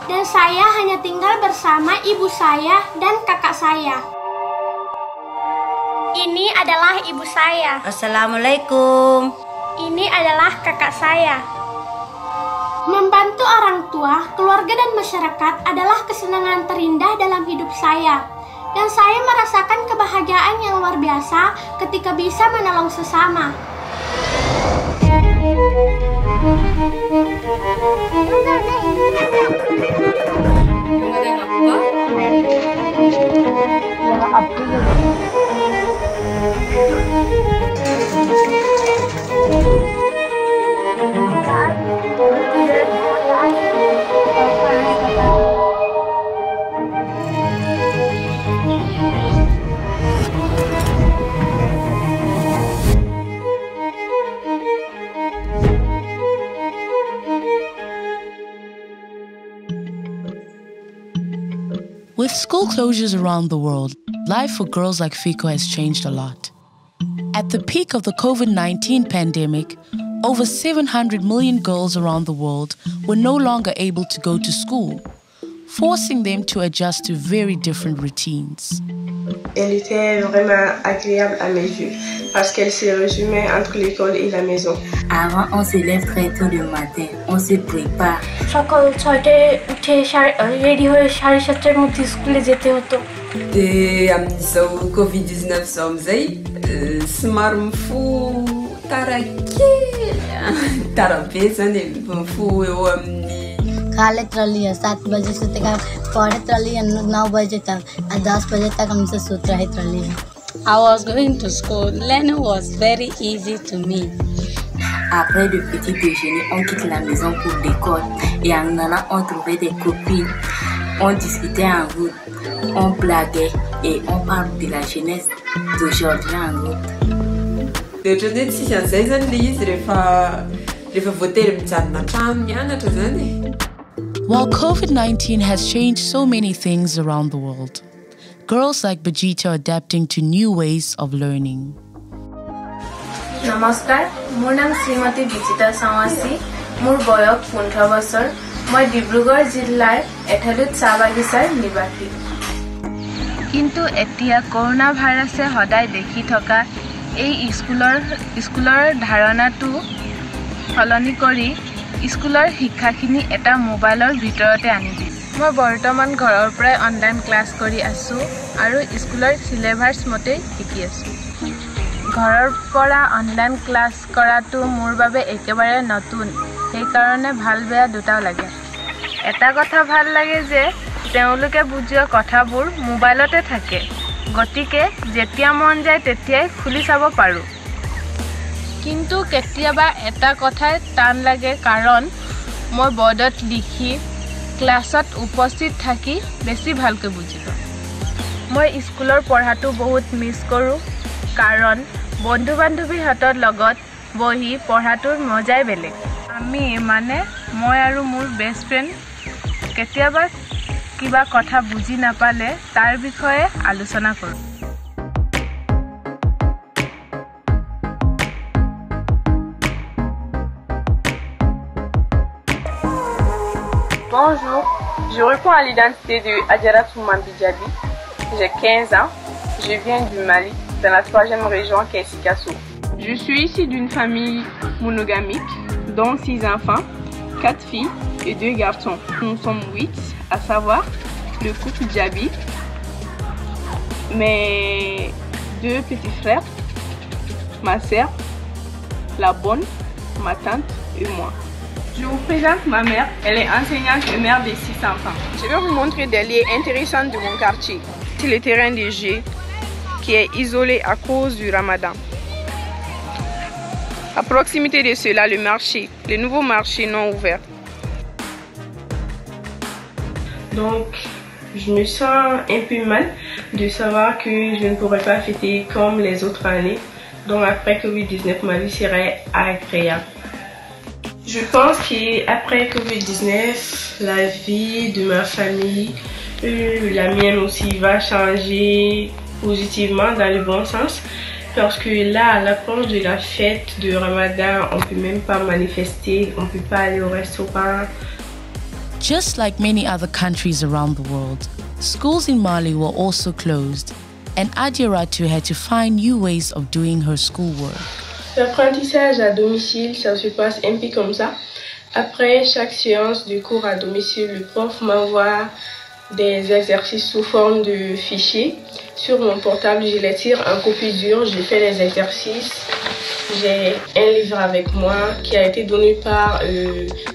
dan saya hanya tinggal bersama ibu saya dan kakak saya. Ini adalah ibu saya. Assalamualaikum. Ini adalah kakak saya. Membantu orang tua, keluarga dan masyarakat adalah kesenangan terindah dalam hidup saya. Dan saya merasakan kebahagiaan yang luar biasa ketika bisa menolong sesama. With school closures around the world, life for girls like Fico has changed a lot. At the peak of the COVID-19 pandemic, over 700 million girls around the world were no longer able to go to school, forcing them to adjust to very different routines. Elle était vraiment agréable à mes yeux parce qu'elle se résumait entre l'école et la maison. Avant, on se lève très tôt le matin, on se prépare. সকাল 6টায় উঠে রেডি হয়ে 7:30টার মধ্যে স্কুলে যেতে হতো। نساو كوفيد-19 صامزي سمار مفو ترابيزة مفو खाले ट्रॉली है 7 बजे से तक पढ़े ट्रॉली है 9 बजे तक और 10 बजे तक हमसे सूत रहे ट्रॉली है. I was going to school. Learning was very easy to me. Après le petit déjeuner, on quitte la maison pour l'école et en allant, on trouvait des copines. On discutait en route, on blaguait et on parle de la jeunesse d'aujourd'hui en route. Le journée de 6 ans, 16 ans, les voter While COVID-19 has changed so many things around the world, girls like Bajita are adapting to new ways of learning. নমস্কাৰ, মোৰ নাম শ্ৰীমতী বিজিতা চাৱাচি, মোৰ বয়স 15 বছৰ। মই ডিব্ৰুগড় জিলাৰ এঠাইত চাহ বাগিচাৰ নিবাসী। কিন্তু এতিয়া কৰোনা ভাইৰাছে সদায় দেখি থকা এই স্কুলৰ ধাৰণাটো সলনি কৰি স্কুলৰ শিক্ষাখিনি এটা মোবাইলৰ ভিতৰতে আনি দিছে। মই বৰ্তমান ঘৰৰ পৰাই অনলাইন ক্লাছ কৰি আছোঁ আৰু স্কুলৰ সিলেবাছ মতে শিকি আছোঁ। ঘৰৰ পৰা অনলাইন ক্লাছ কৰাটো মোৰ বাবে একেবাৰে নতুন, সেইকাৰণে ভাল বেয়া দুটাও লাগে। এটা কথা ভাল লাগে যে তেওঁলোকে বুজোৱা কথাবোৰ মোবাইলতে থাকে, গতিকে যেতিয়া মন যায় তেতিয়াই খুলি চাব পাৰোঁ। কিন্তু কেতিয়াবা এটা কথাই টান লাগে, কাৰণ মই বৰ্ডত লিখি ক্লাছত উপস্থিত থাকি বেছি ভালকৈ বুজিব। মই স্কুলৰ পঢ়াটো বহুত মিছ কৰোঁ, কাৰণ বন্ধু বান্ধৱীহঁতৰ লগত বহি পঢ়াটোৰ মজাই বেলেগ। আমি মই আৰু মোৰ বেষ্ট ফ্ৰেণ্ড কেতিয়াবা কিবা কথা বুজি নাপালে তাৰ বিষয়ে আলোচনা কৰোঁ। Bonjour, je réponds à l'identité de Adjara Toumambi Diaby. J'ai 15 ans, je viens du Mali, dans la 3e région qui est Sikasso. Je suis issue d'une famille monogamique, dont 6 enfants, 4 filles et 2 garçons. Nous sommes 8, à savoir le couple Diaby, mes 2 petits frères, ma sœur, la bonne, ma tante et moi. Je vous présente ma mère, elle est enseignante et mère de 6 enfants. Je vais vous montrer des lieux intéressants de mon quartier. C'est le terrain de jeu qui est isolé à cause du Ramadan. À proximité de cela, le marché, le nouveau marché non ouvert. Donc, je me sens un peu mal de savoir que je ne pourrai pas fêter comme les autres années. Donc, après Covid-19, ma vie serait agréable. Je pense qu'après Covid-19, la vie de ma famille, la mienne aussi, va changer positivement dans le bon sens. Parce que là, à l'approche de la fête de Ramadan, on ne peut même pas manifester, on ne peut pas aller au restaurant. Just like many other countries around the world, schools in Mali were also closed, and Adiratu had to find new ways of doing her schoolwork. L'apprentissage à domicile, ça se passe un peu comme ça. Après chaque séance de cours à domicile, le prof m'envoie des exercices sous forme de fichiers. Sur mon portable, je les tire en copie dure, je fais les exercices. J'ai un livre avec moi qui a été donné par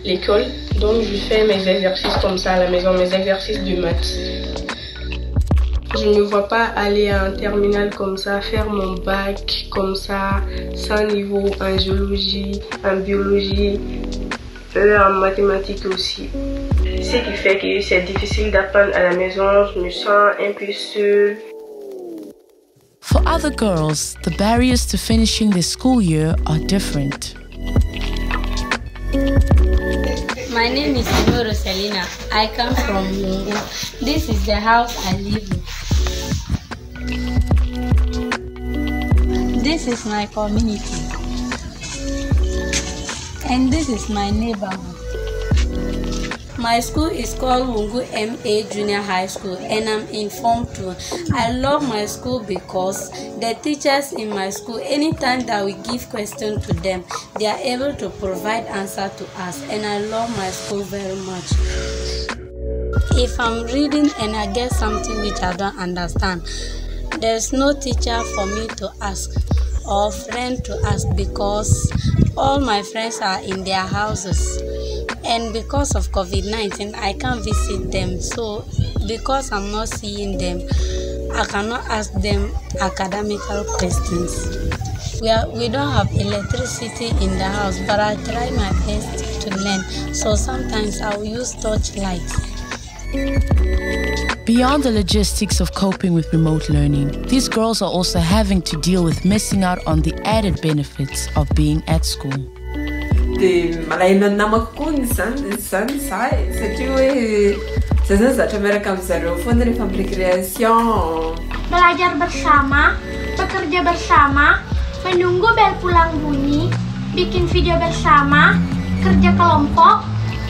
l'école. Donc je fais mes exercices comme ça à la maison, mes exercices de maths. Je ne me vois pas aller en terminale comme ça, faire mon bac comme ça, sans niveau en géologie, en biologie, en mathématiques aussi. Ce qui fait que c'est difficile d'apprendre à la maison, je me sens un peu seule. For other girls, the barriers to finishing their school year are different. My name is Noro Selina. I come from Mungu. This is the house I live in. This is my community. And this is my neighborhood. My school is called Mungu MA Junior High School and I'm in Form 2. I love my school because the teachers in my school, anytime that we give questions to them, they are able to provide answer to us, and I love my school very much. If I'm reading and I get something which I don't understand, there's no teacher for me to ask or friend to ask because all my friends are in their houses. And because of COVID-19, I can't visit them. So because I'm not seeing them, I cannot ask them academical questions. We don't have electricity in the house, but I try my best to learn. So sometimes I will use torchlight. Beyond the logistics of coping with remote learning, these girls are also having to deal with missing out on the added benefits of being at school. Malaina namako koa zany zahay satria hoe zay zany zatra miaraka amin'zareo foana rehefa amin'ny récréation. Belajar bersama, bekerja bersama, menunggu bel pulang bunyi, bikin video bersama, kerja kelompok,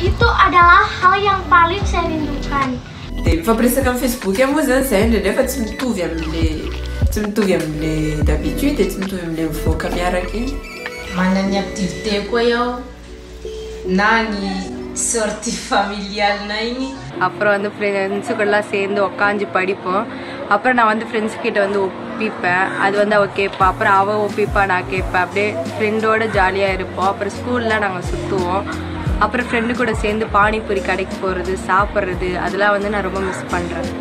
itu adalah hal yang paling saya rindukan. Dia mifampiresaka amin'ny Facebook moa zany zahay nefa tsy mitovy amin'le d'habitude, tsy mitovy amin'le mivoaka miaraka iny. Mana ny activité koa iaho na ny sortie familiale na igny. அப்புறம் வந்து ஃப்ரெண்ட்ஸுக்கெல்லாம் சேர்ந்து உட்காந்து படிப்போம். அப்புறம் நான் வந்து ஃப்ரெண்ட்ஸ் கிட்ட வந்து ஒப்பிப்பேன், அது வந்து அவள் கேட்பா, அப்புறம் அவள் ஒப்பிப்பா, நான் கேட்பேன். அப்படியே ஃப்ரெண்டோட ஜாலியாக இருப்போம். அப்புறம் ஸ்கூலில் நாங்கள் சுற்றுவோம். அப்புறம் ஃப்ரெண்டு கூட சேர்ந்து பானிபூரி கடைக்கு போகிறது, சாப்பிட்றது, அதெல்லாம் வந்து நான் ரொம்ப மிஸ் பண்ணுறேன்.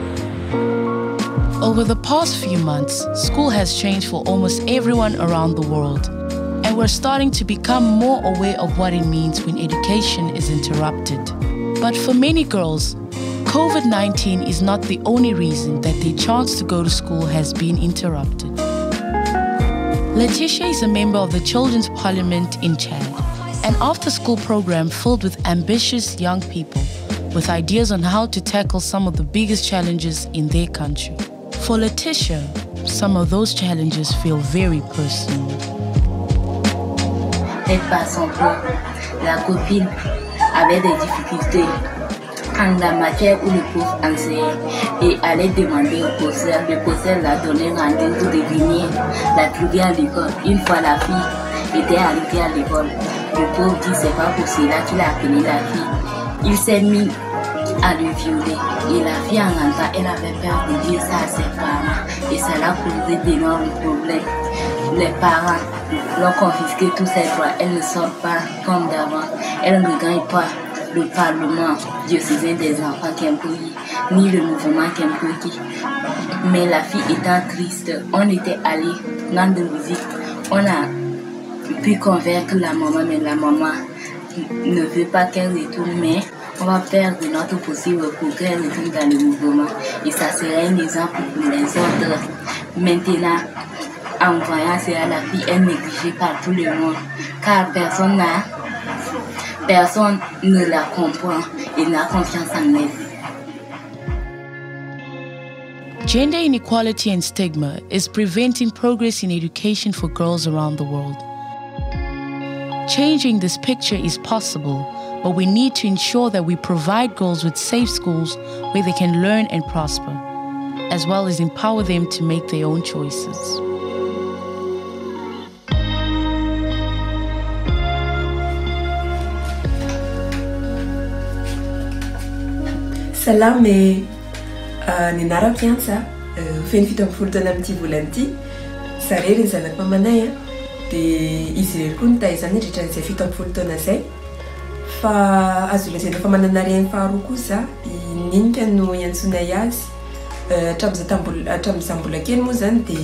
Over the past few months, school has changed for almost everyone around the world. And we're starting to become more aware of what it means when education is interrupted. But for many girls, COVID-19 is not the only reason that their chance to go to school has been interrupted. Letitia is a member of the Children's Parliament in Chad, an after-school program filled with ambitious young people with ideas on how to tackle some of the biggest challenges in their country. For Letitia, some of those challenges feel very personal. Elle passe son temps. La copine avait des difficultés en la matière où le prof enseignait et allait demander au professeur. Le professeur l'a donné rendez-vous de venir la trouver à l'école. Une fois la fille était arrivée à l'école, le prof dit c'est pas pour cela qu'il a appelé la fille. Il s'est mis à le violer et la fille en rentrant, elle avait peur de dire ça à ses parents et ça l'a posé d'énormes problèmes. Les parents l'ont confisqué tous ses droits, elle ne sort pas comme d'avant, elle ne gagne pas le Parlement diocésain des enfants Kempoui, ni le mouvement Kempoui. Mais la fille étant triste, on était allé rendre visite, on a pu convaincre la maman, mais la maman ne veut pas qu'elle retourne, mais on va faire de notre possible pour qu'elle retourne dans le mouvement et ça serait un exemple pour les autres. Maintenant, en voyant cela, la fille est négligée par tout le monde car personne ne la comprend et n'a confiance en elle. Gender inequality and stigma is preventing progress in education for girls around the world. Changing this picture is possible but we need to ensure that we provide girls with safe schools where they can learn and prosper, as well as empower them to make their own choices. Salame, ninara pianza, feno 17 taona amin'ity volana ity, zarery ny zanako mamanay dia izy irery koa nitaizany nandritran'izay 17 taona zay. Fa azo lazaina fa manana reny faharoa kosa ninika no iantsonay azy hatramin'izaho mbola kely moa zany dia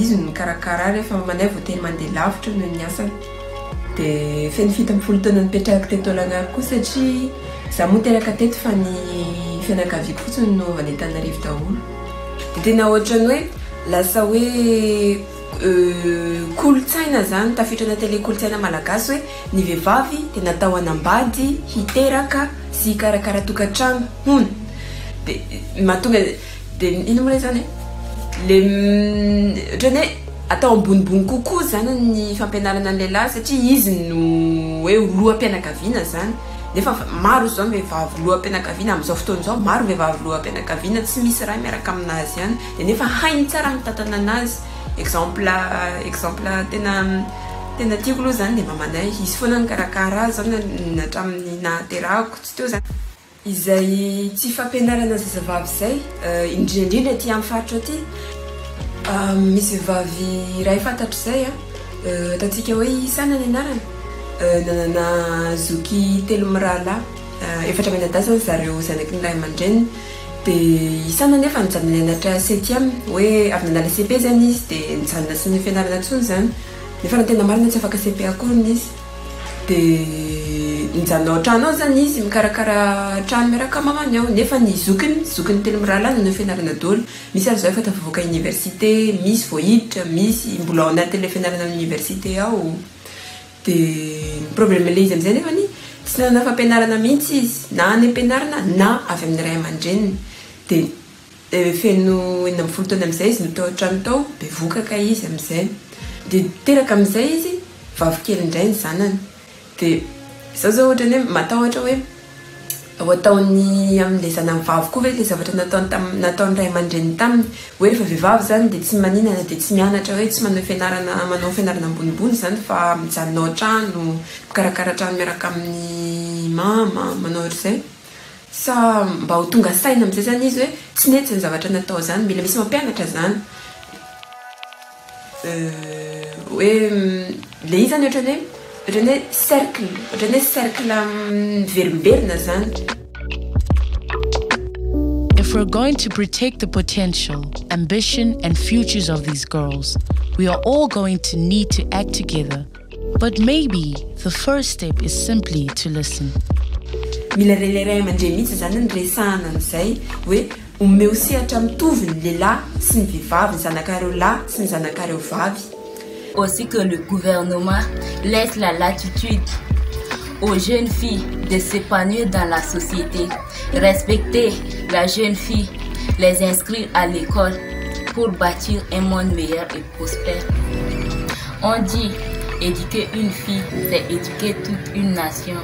izy no mikarakara rehefa mamanay vao teny mandeha lavitra no ny asany. Dia feno 17 taona nipetrahako teto Alagnaro koa satria zaho moa teraka teto fa ny fianakaviako fotsiny no avy any Antananarivo daholo. Dia tena ohatrany hoe lasa hoe kolotsaina zany tafiditra anatin'ilay kolotsaina malagasy hoe ny vehivavy dia natao hanambady, hiteraka sy hikarakara tokantrano hono. Dia mahatonga dia ino moa zany le ohatrany hoe atao ambonimbony kokoa zany ny fampianarana ny lehilahy satria izy no hoe loha-pianakaviana zany. Nefa maro zao vehivavy loha-pianakaviana amin'izao fotoana izao, maro vehivavy loha-pianakaviana tsy misy raha miaraka aminazy ihany. Dia nefa hainy tsara mitatana anazy. Exemple tena tiako aloha zany dia mamanay, izy foana nikarakara zany hatramin'ny nahaterahako tsy teo zany. Izay tsy fampianarana zazavavy izay indrindrindra aty amin'ny faritra aty, misy vehivavy iray fantatro izay ataontsika hoe Isana ny anarany. Nanana zoky 3 mirahalahy, 4 menadasy zareo zanaky ny ray aman-dreniny. Dia Isana nefa nijanona nianatra 7e, hoe avy nanala CP zany izy dia nijanona sy ny fianarana intsony zany. Nefa raha tena marina tsy afaka CP akory izy. Dia nijanona ao trano ao zany izy mikarakara trano miaraka mamany ao. Nefa ny zokiny 3 mirahalahy nanao fianarana daholo. Misy ary zao efa tafavoaka université, misy vao hiditra, misy mbola ao anatin'ilay fianarana amin'ny université ao. Dia ny problème ilay izy amin'izay nefa tsy nanana fampianarana mihitsy izy, na any ampianarana na avy amin'ny ray aman-dreniny. Dia feno 40 taona amin'izay izy no tao trano tao, bevokaka izy amin'izay. Dia teraka amin'izay izy vavikely indray ny zanany. Dia zao ohatrany hoe matahotra hoe ho ataony amin'ilay zanany vavy koa ve ilay zavatra nataony ray aman-dreniny taminy. Hoe rehefa vehivavy zany dia tsy maninana dia tsy mianatra hoe tsy manao fianarana ambonimbony zany fa mijanona ao trano, mikarakara trano miaraka amin'ny mama, manao ohatr'izay. Sa mba ho tonga saina amin'izay zany izy hoe tsy nety ny zavatra natao zany, mila misy mampianatra zany. Hoe le izy zany ohatrany hoe cercle miverimberina zany. If we're going to protect the potential, ambition and futures of these girls, we are all going to need to act together. But maybe the first step is simply to listen. Mila ray aman-dreny mihitsy zany ny resahana an'izay hoe omeo sehatra mitovy ny lehilahy sy ny vehivavy, ny zanakareo lahy sy ny zanakareo vavy. Aussi que le gouvernement laisse la latitude aux jeunes filles de s'épanouir dans la société, respecter la jeune fille, les inscrire à l'école pour bâtir un monde meilleur et prospère. On dit éduquer une fille, c'est éduquer toute une nation.